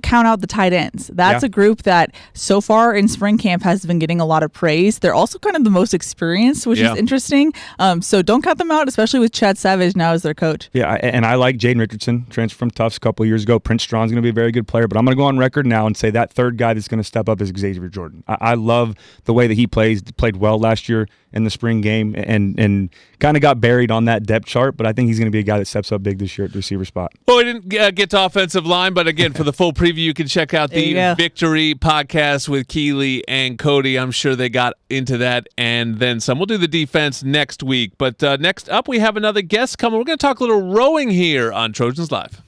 count out the tight ends. That's a group that so far in spring camp has been getting a lot of praise. They're also kind of the most experienced, which is interesting. So don't count them out, especially with Chad Savage now as their coach. Yeah, and I like Jaden Richardson, transferred from Tufts a couple of years ago. Prince Strachan's going to be a very good player, but I'm going to go on record now and say that third guy that's going to step up is Xavier Jordan. I love the way that he plays. Played well last year in the spring game and kind of got buried on that depth chart, but I think he's going to be a guy that steps up big this year at the receiver spot. Well, we didn't get to offensive line, but again, for the full preview, you can check out the Victory podcast with Keely and Cody. I'm sure they got into that and then some. We'll do the defense next week, but next up, we have another guest coming. We're going to talk a little rowing here on Trojans Live.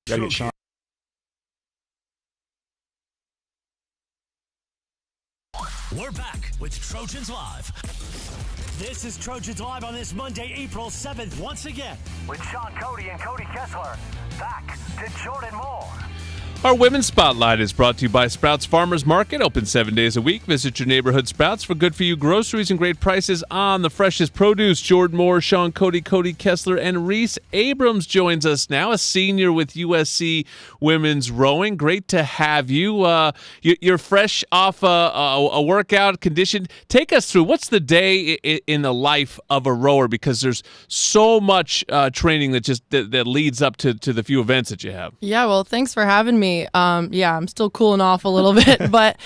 Gotta get Sean. We're back with Trojans Live. This is Trojans Live on this Monday, April 7th. Once again, with Sean Cody and Cody Kessler. Back to Jordan Moore. Our Women's Spotlight is brought to you by Sprouts Farmers Market, open 7 days a week. Visit your neighborhood Sprouts for good-for-you groceries and great prices on the freshest produce. Jordan Moore, Sean Cody, Cody Kessler, and Rhese Abrams joins us now, a senior with USC Women's Rowing. Great to have you. You're fresh off a workout, conditioned. Take us through, what's the day in the life of a rower? Because there's so much training that leads up to the few events that you have. Yeah, well, thanks for having me. I'm still cooling off a little bit, but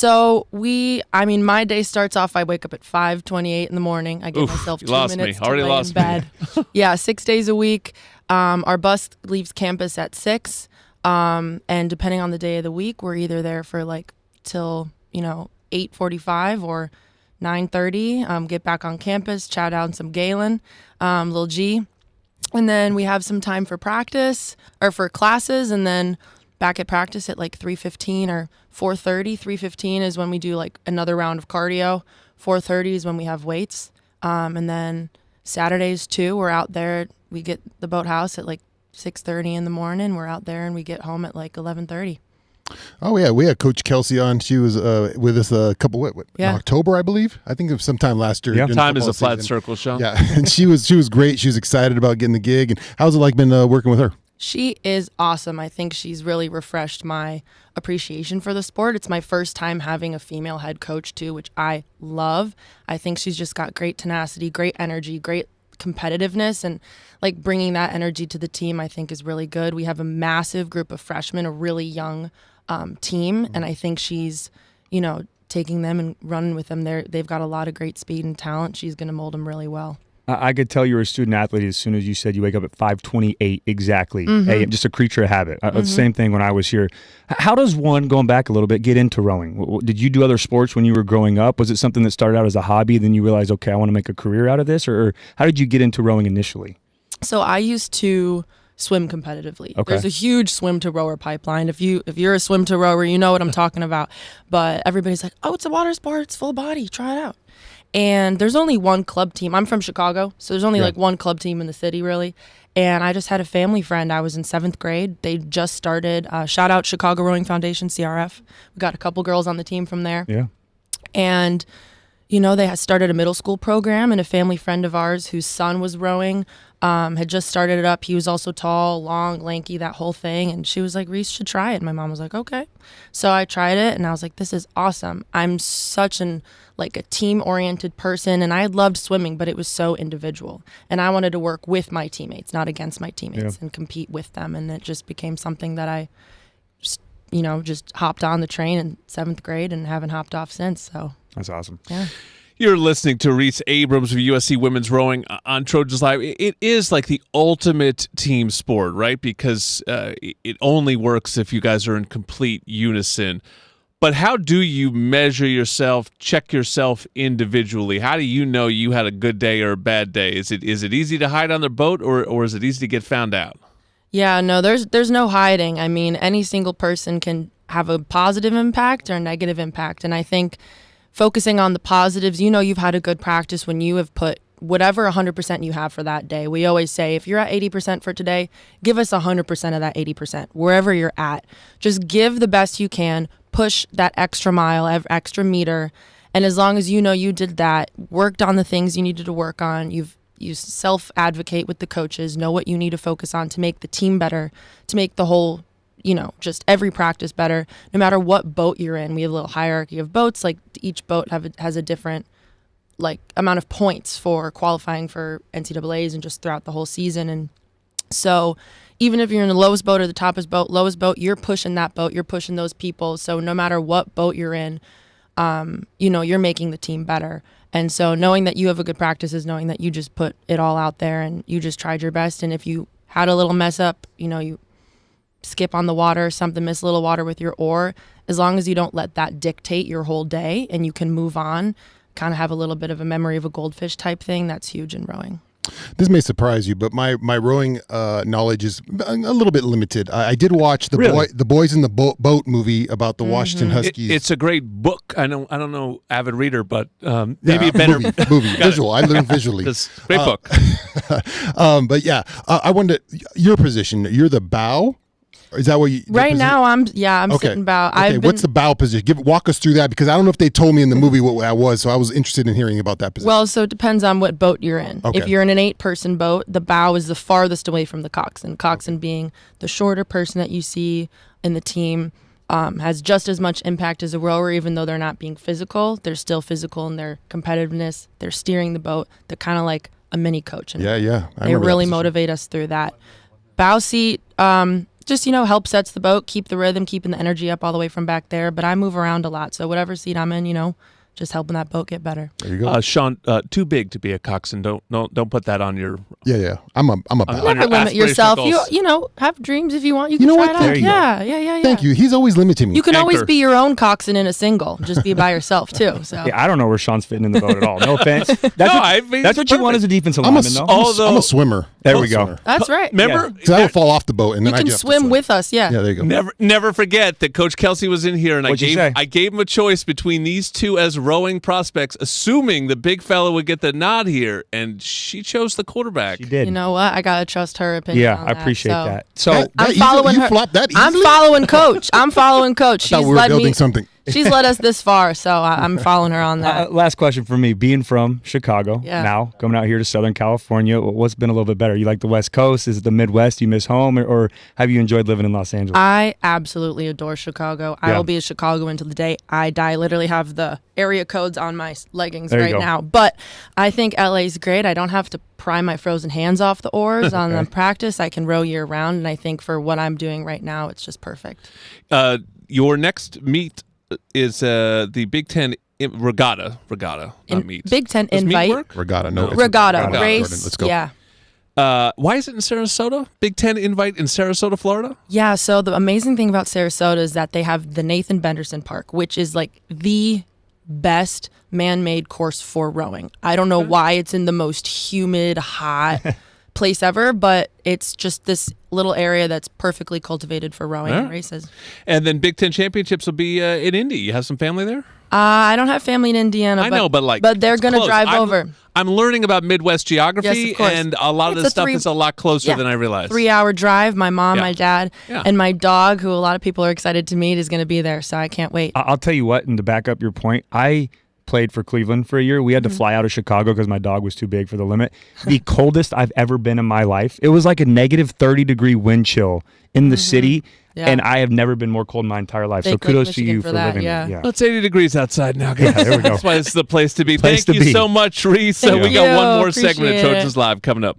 my day starts off, I wake up at 5:28 in the morning. I give myself 2 minutes to lay in bed. Yeah, 6 days a week. Our bus leaves campus at 6, and depending on the day of the week, we're either there for till 8:45 or 9:30, get back on campus, chat out some Galen, Lil G. And then we have some time for practice or for classes, and then back at practice at like 3:15 or 4:30. 3:15 is when we do like another round of cardio. 4:30 is when we have weights. And then Saturdays too, we're out there. We get the boathouse at like 6:30 in the morning. We're out there and we get home at like 11:30. Oh yeah, we had Coach Kelsey on. She was with us a couple in October, I believe. I think it was sometime last year. Yeah, time is a flat circle, Sean. Yeah, and she was great. She was excited about getting the gig. And how's it like been working with her? She is awesome. I think she's really refreshed my appreciation for the sport. It's my first time having a female head coach too, which I love. I think she's just got great tenacity, great energy, great competitiveness, and like bringing that energy to the team I think is really good. We have a massive group of freshmen, a really young team, and I think she's, taking them and running with them. They've got a lot of great speed and talent. She's going to mold them really well. I could tell you're a student athlete as soon as you said you wake up at 5:28 exactly. Hey, just a creature of habit. The same thing when I was here. How does one, going back a little bit, get into rowing? Did you do other sports when you were growing up? Was it something that started out as a hobby, then you realized, okay, I want to make a career out of this? Or how did you get into rowing initially? So I used to swim competitively. Okay. There's a huge swim to rower pipeline. If you're a swim to rower, you know what I'm talking about. But everybody's like, oh, it's a water sport. It's full body. Try it out. And there's only one club team. I'm from Chicago, so there's only like one club team in the city, really. And I just had a family friend. I was in 7th grade. They just started, shout out Chicago Rowing Foundation, CRF. We got a couple girls on the team from there. Yeah. And, they had started a middle school program, and a family friend of ours whose son was rowing had just started it up. He was also tall, long, lanky, that whole thing. And she was like, Rhese should try it. And my mom was like, okay. So I tried it, and I was like, this is awesome. I'm such a team-oriented person, and I loved swimming, but it was so individual. And I wanted to work with my teammates, not against my teammates, and compete with them. And it just became something that I just hopped on the train in 7th grade and haven't hopped off since. So that's awesome. Yeah. You're listening to Rhese Abrams of USC Women's Rowing on Trojans Live. It is like the ultimate team sport, right? Because it only works if you guys are in complete unison. But how do you measure yourself, check yourself individually? How do you know you had a good day or a bad day? Is it easy to hide on the boat, or is it easy to get found out? Yeah, no, there's no hiding. I mean, any single person can have a positive impact or a negative impact. And I think focusing on the positives, you've had a good practice when you have put whatever 100% you have for that day. We always say, if you're at 80% for today, give us 100% of that 80%, wherever you're at. Just give the best you can, push that extra mile, extra meter. And as long as you did that, worked on the things you needed to work on, you self-advocate with the coaches, know what you need to focus on to make the team better, to make the whole, just every practice better, no matter what boat you're in. We have a little hierarchy of boats. Like each boat has a different amount of points for qualifying for NCAAs and just throughout the whole season. And so even if you're in the lowest boat or the lowest boat, you're pushing that boat, you're pushing those people. So no matter what boat you're in, you're making the team better. And so knowing that you have a good practice is knowing that you just put it all out there and you just tried your best. And if you had a little mess up, you skip on the water, something, miss a little water with your oar, as long as you don't let that dictate your whole day and you can move on, kind of have a little bit of a memory of a goldfish type thing, that's huge in rowing. This may surprise you, but my rowing knowledge is a little bit limited. I did watch the Boys in the Boat movie about the Washington Huskies. It's a great book. I don't know, avid reader, but maybe a better movie visual. I learned visually. Great book. But yeah, I wanted your position. You're the bow. Is that what you? Right now, I'm sitting bow. Okay, what's the bow position? Walk us through that, because I don't know if they told me in the movie what that was, so I was interested in hearing about that position. Well, so it depends on what boat you're in. Okay. If you're in an 8-person boat, the bow is the farthest away from the coxswain. Coxswain being the shorter person that you see in the team, has just as much impact as a rower, even though they're not being physical. They're still physical in their competitiveness. They're steering the boat. They're kind of like a mini coach. And they really motivate us through that. Bow seat, just, help sets the boat, keep the rhythm, keeping the energy up all the way from back there. But I move around a lot. So whatever seat I'm in, just helping that boat get better. There you go. Sean, too big to be a coxswain. Don't put that on your. Yeah. I'm a Never limit yourself. You know, have dreams if you want. You can know try what? it Thank out. you. Yeah. Thank you. He's always limiting me. You can always Anchor. be your own coxswain in a single. Just be by yourself too. So Yeah, I don't know where Sean's fitting in the boat at all. No offense. That's what you want as a defensive I'm lineman, though. I'm a swimmer. There we go. that's right. Remember, So I will fall off the boat and then You I can just have to swim with us. Yeah. Yeah, there you go. never forget that Coach Kelsey was in here, and What'd you say? I gave him a choice between these two as rowing prospects, assuming the big fella would get the nod here, and she chose the quarterback. She did. You know what? I gotta trust her opinion. Yeah, on I that, appreciate so. that. So I'm following you her. flopped that I'm easily? following Coach. I'm following Coach. I thought we were building something. She's led us this far, so I'm following her on that. last question for me. Being from Chicago, Yeah. now coming out here to Southern California, what's been a little bit better? You like the West Coast? Is it the Midwest? You miss home, or have you enjoyed living in Los Angeles? I absolutely adore Chicago. I Yeah. will be a Chicagoan until the day I die. I literally have the area codes on my leggings There you right go. now. But I think LA's great. I don't have to pry my frozen hands off the oars on the practice. I can row year round, and I think for what I'm doing right now, it's just perfect. Your next meet is the Big Ten regatta, not meet. Big Ten Does meet invite. work? Regatta, no. it's Regatta, Jordan, race. let's go. Yeah. Why is it in Sarasota? Big Ten invite in Sarasota, Florida? Yeah, so the amazing thing about Sarasota is that they have the Nathan Benderson Park, which is like the best man-made course for rowing. I don't know why it's in the most humid, hot place ever, but it's just this little area that's perfectly cultivated for rowing and races. And then Big Ten championships will be in Indy. You have some family there? I don't have family in Indiana. I know, but they're it's gonna close. drive over. I'm learning about Midwest geography, Yes, of course. and a lot of It's this a stuff three- is a lot closer than I realized. 3-hour drive. My mom, Yeah. my dad, Yeah. and my dog, who a lot of people are excited to meet, is going to be there. So I can't wait. I'll tell you what, and to back up your point, I played for Cleveland for a year. We had to fly out of Chicago because my dog was too big for the limit. The coldest I've ever been in my life. It was like a negative 30-degree wind chill in the city, Yeah. and I have never been more cold in my entire life. So Thank Lake kudos to Michigan you for for that, living yeah. there. Yeah. Well, it's 80 degrees outside now, guys. Yeah, there we go. That's why it's the place to be. Place Thank to you be. so much, Rhese. Thank We got you. one more segment of Appreciate Trojans it. Live coming up.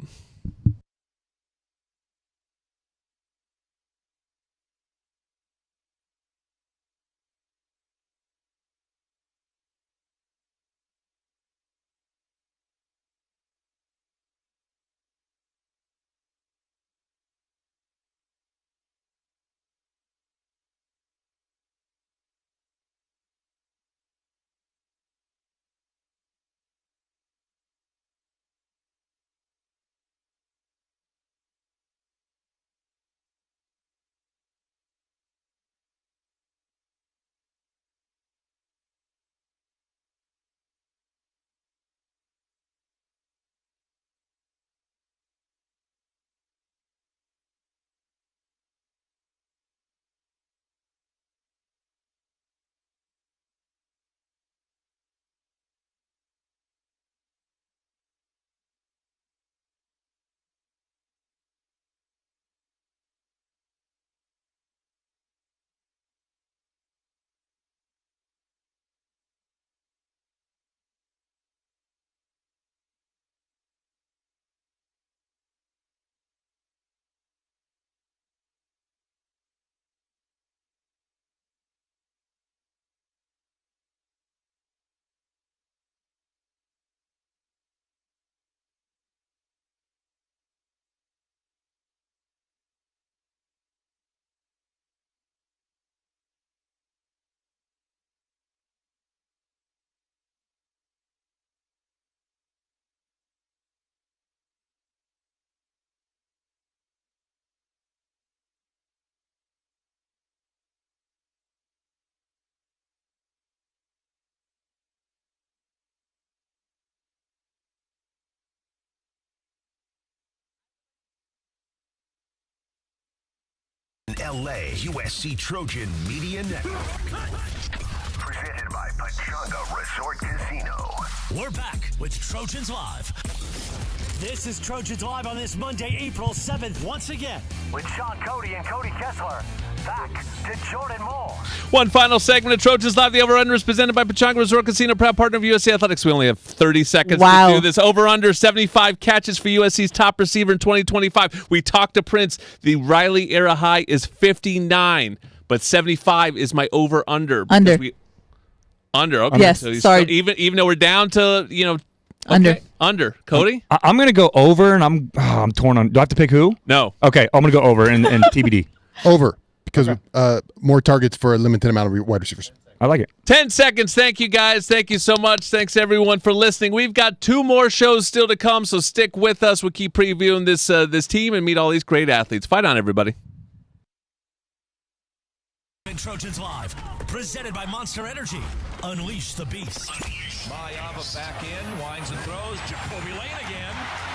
LA USC Trojan Media Network. Presented by Pachanga Resort Casino. We're back with Trojans Live. This is Trojans Live on this Monday, April 7th, once again. With Sean Cody and Cody Kessler. Back to Jordan Moore. One final segment of Trojans Live. The Over-Under is presented by Pachanga Resort Casino, proud partner of USC Athletics. We only have 30 seconds Wow. to do this. Over-Under, 75 catches for USC's top receiver in 2025. We talked to Prince. The Riley era high is 59, but 75 is my over-under. Under. Under. Okay. Yes, So sorry. Even though we're down to, Under. Cody? I'm going to go over, and I'm torn on. Do I have to pick who? No. Okay, I'm going to go over and TBD. Over, because more targets for a limited amount of wide receivers. I like it. 10 seconds. Thank you, guys. Thank you so much. Thanks, everyone, for listening. We've got 2 more shows still to come, so stick with us. We'll keep previewing this team and meet all these great athletes. Fight on, everybody. Trojans Live, presented by Monster Energy. Unleash the beast. Mayava back in, winds and throws. Jacoby Lane again.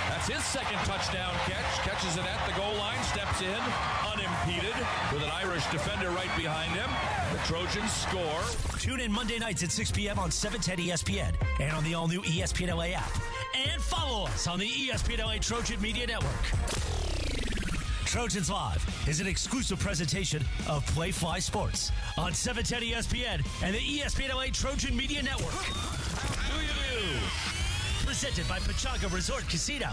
That's his second touchdown catch. Catches it at the goal line, steps in, unimpeded, with an Irish defender right behind him. The Trojans score. Tune in Monday nights at 6 p.m. on 710 ESPN and on the all-new ESPN LA app. And follow us on the ESPN LA Trojan Media Network. Trojans Live is an exclusive presentation of Play Fly Sports on 710 ESPN and the ESPN LA Trojan Media Network. Presented by Pachanga Resort Casino.